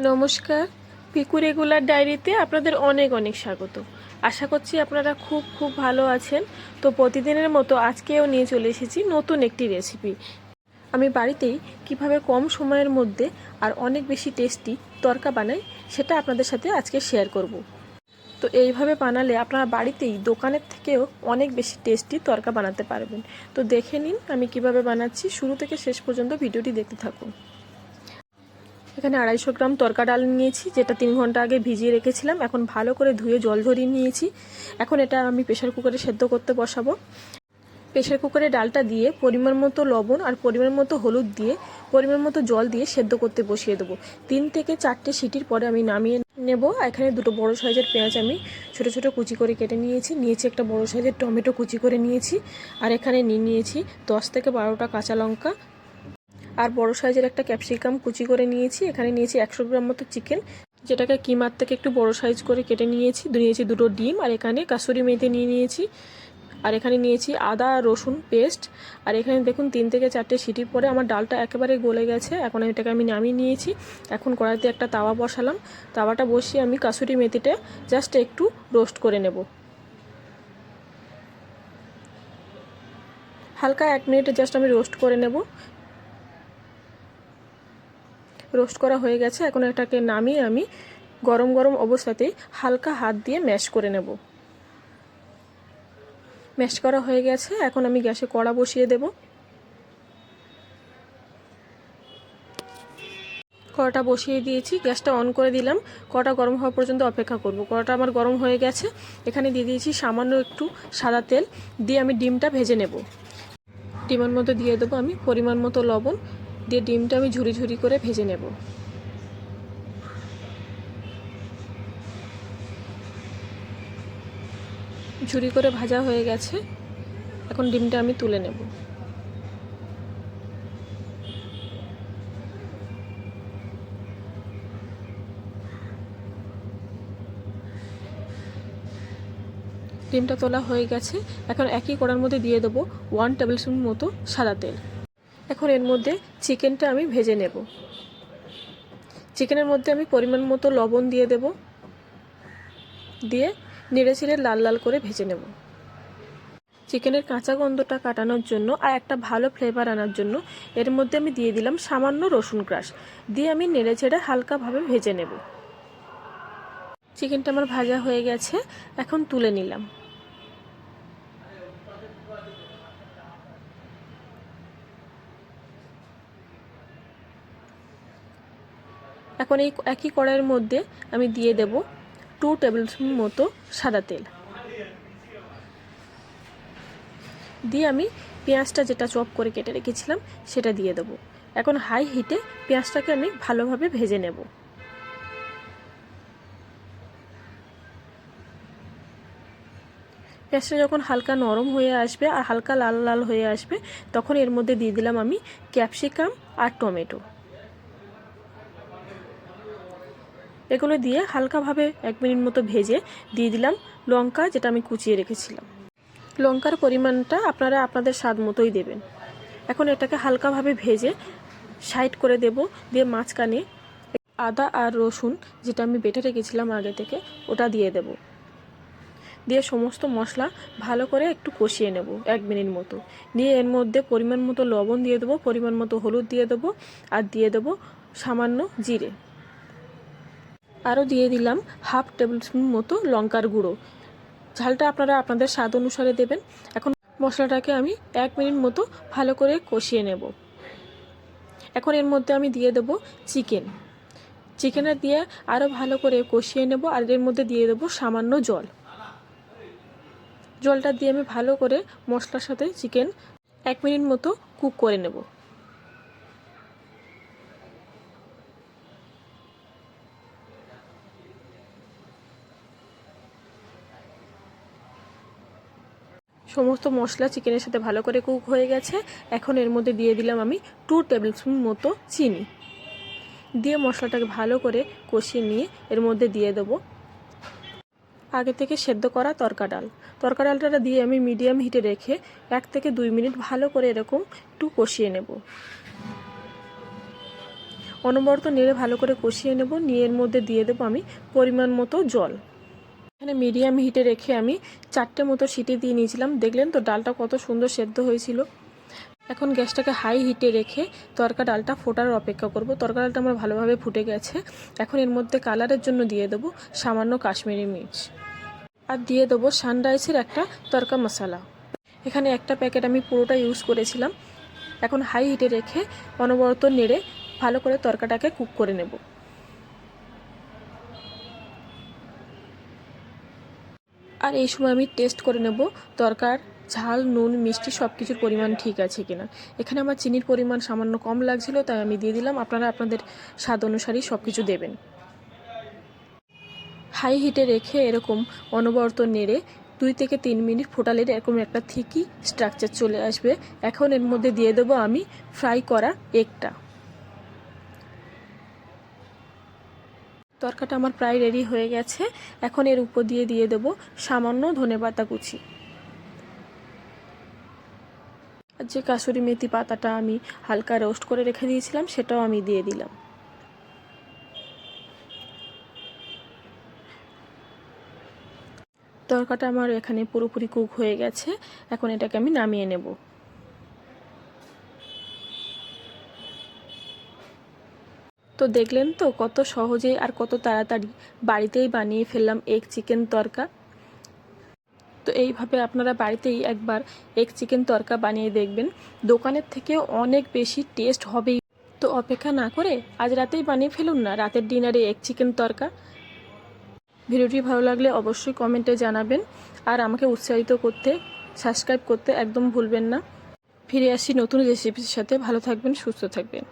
নমস্কার, পিকু রেগুলার ডায়েরিতে আপনাদের অনেক অনেক স্বাগত। আশা করছি আপনারা খুব খুব ভালো আছেন। তো প্রতিদিনের মতো আজকেও নিয়ে চলে এসেছি নতুন একটি রেসিপি। আমি বাড়িতেই কিভাবে কম সময়ের মধ্যে আর অনেক বেশি টেস্টি তড়কা বানাই সেটা আপনাদের সাথে আজকে শেয়ার করব। তো এইভাবে বানালে আপনারা বাড়িতেই দোকানের থেকেও অনেক বেশি টেস্টি তড়কা বানাতে পারবেন। তো দেখে নিন আমি কিভাবে বানাচ্ছি, শুরু থেকে শেষ পর্যন্ত ভিডিওটি দেখতে থাকুন। এখানে 250 গ্রাম তড়কা ডাল নিয়েছি, যেটা 3 ঘন্টা আগে ভিজিয়ে রেখেছিলাম। এখন ভালো করে ধুয়ে জল ঝরিয়ে নিয়েছি। এখন এটা আমি প্রেসার কুকারে সেদ্ধ করতে বসাবো। প্রেসার কুকারে ডালটা দিয়ে পরিমাণ মতো লবণ আর পরিমাণ মতো হলুদ দিয়ে পরিমাণ মতো জল দিয়ে সেদ্ধ করতে বসিয়ে দেবো। 3 থেকে 4টে সিটির পরে আমি নামিয়ে নেব। এখানে দুটো বড় সাইজের পেঁয়াজ আমি ছোট ছোট কুচি করে কেটে নিয়েছি একটা বড় সাইজের টমেটো কুচি করে নিয়েছি। আর এখানে নিয়েছি 10 থেকে 12টা কাঁচা লঙ্কা আর বড় সাইজের একটা ক্যাপসিকাম কুচি করে নিয়েছি। এখানে নিয়েছি 100 গ্রাম মতো চিকেন, যেটাকে কিমার থেকে একটু বড় সাইজ করে কেটে নিয়েছি। দুটো ডিম, আর এখানে কাসুরি মেথি নিয়েছি। আর এখানে নিয়েছি আদা আর রসুন পেস্ট। আর এখানে দেখুন 3 থেকে 4টে সিটির পরে আমার ডালটা একেবারে গলে গেছে। এখন এটাকে আমি নামিয়ে নিয়েছি। এখন কড়াইতে একটা তাওয়া বসালাম। তাওয়াটা বসিয়ে আমি কাসুরি মেথিটা জাস্ট একটু রোস্ট করে নেব। হালকা 1 মিনিট জাস্ট আমি রোস্ট করে নেব। রোস্ট করা হয়ে গেছে। এখন এটাকে নামিয়ে আমি গরম গরম অবস্থাতেই হালকা হাত দিয়ে ম্যাশ করে নেব। ম্যাশ করা হয়ে গেছে। এখন আমি গ্যাসে কড়া বসিয়ে দেব। কড়াটা বসিয়ে দিয়েছি, গ্যাসটা অন করে দিলাম। কড়া গরম হওয়া পর্যন্ত অপেক্ষা করব। কড়াটা আমার গরম হয়ে গেছে। এখানে দিয়ে দিয়েছি সামান্য একটু সাদা তেল, দিয়ে আমি ডিমটা ভেজে নেব। ডিমের মধ্যে দিয়ে দেবো আমি পরিমাণ মতো লবণ, দিয়ে ডিমটা আমি ঝুরি ঝুরি করে ভেজে নেব। ঝুরি করে ভাজা হয়ে গেছে। এখন ডিমটা আমি তুলে নেব। ডিমটা তোলা হয়ে গেছে। এখন একই কড়ার মধ্যে দিয়ে দেবো 1 টেবিল স্পুন মতো সাদা তেল। এখন এর মধ্যে চিকেনটা আমি ভেজে নেব। চিকেনের মধ্যে আমি পরিমাণ মতো লবণ দিয়ে দেব, দিয়ে নেড়ে চেড়ে লাল লাল করে ভেজে নেব। চিকেনের কাঁচা গন্ধটা কাটানোর জন্য আর একটা ভালো ফ্লেভার আনার জন্য এর মধ্যে আমি দিয়ে দিলাম সামান্য রসুন ক্রাশ, দিয়ে আমি নেড়ে চেড়ে হালকাভাবে ভেজে নেব। চিকেনটা আমার ভাজা হয়ে গেছে। এখন তুলে নিলাম। এখন এই একই কড়াইয়ের মধ্যে আমি দিয়ে দেব 2 টেবিল স্পুন মতো সাদা তেল, দিয়ে আমি পেঁয়াজটা যেটা চপ করে কেটে রেখেছিলাম সেটা দিয়ে দেবো। এখন হাই হিটে পেঁয়াজটাকে আমি ভালোভাবে ভেজে নেব। পেঁয়াজটা যখন হালকা নরম হয়ে আসবে আর হালকা লাল লাল হয়ে আসবে, তখন এর মধ্যে দিয়ে দিলাম আমি ক্যাপসিকাম আর টমেটো। এগুলো দিয়ে হালকাভাবে 1 মিনিট মতো ভেজে দিয়ে দিলাম লঙ্কা, যেটা আমি কুচিয়ে রেখেছিলাম। লঙ্কার পরিমাণটা আপনারা আপনাদের স্বাদ মতোই দেবেন। এখন এটাকে হালকাভাবে ভেজে সাইড করে দেব। দিয়ে মাঝখানে আদা আর রসুন যেটা আমি বেটে রেখেছিলাম আগে থেকে ওটা দিয়ে দেব। দিয়ে সমস্ত মশলা ভালো করে একটু কষিয়ে নেব 1 মিনিট মতো। দিয়ে এর মধ্যে পরিমাণ মতো লবণ দিয়ে দেবো, পরিমাণ মতো হলুদ দিয়ে দেবো, আর দিয়ে দেবো সামান্য জিরে। আরও দিয়ে দিলাম 1/2 টেবিল স্পুন মতো লঙ্কার গুঁড়ো। ঝালটা আপনারা আপনাদের স্বাদ অনুসারে দেবেন। এখন মশলাটাকে আমি 1 মিনিট মতো ভালো করে কষিয়ে নেব। এখন এর মধ্যে আমি দিয়ে দেবো চিকেনটা দিয়ে আরও ভালো করে কষিয়ে নেব। আর এর মধ্যে দিয়ে দেবো সামান্য জলটা দিয়ে আমি ভালো করে মশলার সাথে চিকেন 1 মিনিট মতো কুক করে নেব। সমস্ত মশলা চিকেনের সাথে ভালো করে কুক হয়ে গেছে। এখন এর মধ্যে দিয়ে দিলাম আমি 2 টেবিল স্পুন মতো চিনি, দিয়ে মশলাটাকে ভালো করে কষিয়ে নিয়ে এর মধ্যে দিয়ে দেবো আগে থেকে সেদ্ধ করা তড়কা ডালটা দিয়ে আমি মিডিয়াম হিটে রেখে 1 থেকে 2 মিনিট ভালো করে এরকম একটু কষিয়ে নেব। অনবরত নেড়ে ভালো করে কষিয়ে নেব। নিয়ে এর মধ্যে দিয়ে দেবো আমি পরিমাণ মতো জল। এখানে মিডিয়াম হিটে রেখে আমি 4টে মতো সিটি দিয়ে নিয়েছিলাম। দেখলেন তো ডালটা কত সুন্দর সেদ্ধ হয়েছিল। এখন গ্যাসটাকে হাই হিটে রেখে তরকা ডালটা ফোটার অপেক্ষা করব। তরকা ডালটা আমার ভালোভাবে ফুটে গেছে। এখন এর মধ্যে কালারের জন্য দিয়ে দেবো সামান্য কাশ্মীরি মির্চ, আর দিয়ে দেবো সানরাইসের একটা তরকা মশলা। এখানে একটা প্যাকেট আমি পুরোটা ইউজ করেছিলাম। এখন হাই হিটে রেখে অনবরত নেড়ে ভালো করে তরকাটাকে কুক করে নেব। আর এই সময় আমি টেস্ট করে নেব তরকার ঝাল, নুন, মিষ্টি সব কিছুর পরিমাণ ঠিক আছে কিনা। এখানে আমার চিনির পরিমাণ সামান্য কম লাগছিল, তাই আমি দিয়ে দিলাম। আপনারা আপনাদের স্বাদ অনুসারেই সব কিছু দেবেন। হাই হিটে রেখে এরকম অনবরত নেড়ে 2 থেকে 3 মিনিট ফোটালে এরকম একটা থিকি স্ট্রাকচার চলে আসবে। এখন এর মধ্যে দিয়ে দেবো আমি ফ্রাই করা এগটা। তরকাটা আমার প্রায় রেডি হয়ে গেছে। এখন এর উপর দিয়ে দেবো সামান্য ধনেপাতা কুচি। আর যে কাসুরি মেথি পাতাটা আমি হালকা রোস্ট করে রেখে দিয়েছিলাম সেটাও আমি দিয়ে দিলাম। তরকাটা আমার এখানে পুরোপুরি কুক হয়ে গেছে। এখন এটাকে আমি নামিয়ে নেব। তো দেখলেন তো কত সহজেই আর কত তাড়াতাড়ি বাড়িতেই বানিয়ে ফেললাম এগ চিকেন তরকা। তো এইভাবে আপনারা বাড়িতেই একবার এগ চিকেন তরকা বানিয়ে দেখবেন। দোকানের থেকেও অনেক বেশি টেস্ট হবেই। তো অপেক্ষা না করে আজ রাতেই বানিয়ে ফেলুন না রাতের ডিনারে এগ চিকেন তরকা। ভিডিওটি ভালো লাগলে অবশ্যই কমেন্টে জানাবেন। আর আমাকে উৎসাহিত করতে, সাবস্ক্রাইব করতে একদম ভুলবেন না। ফিরে আসি নতুন রেসিপির সাথে। ভালো থাকবেন, সুস্থ থাকবেন।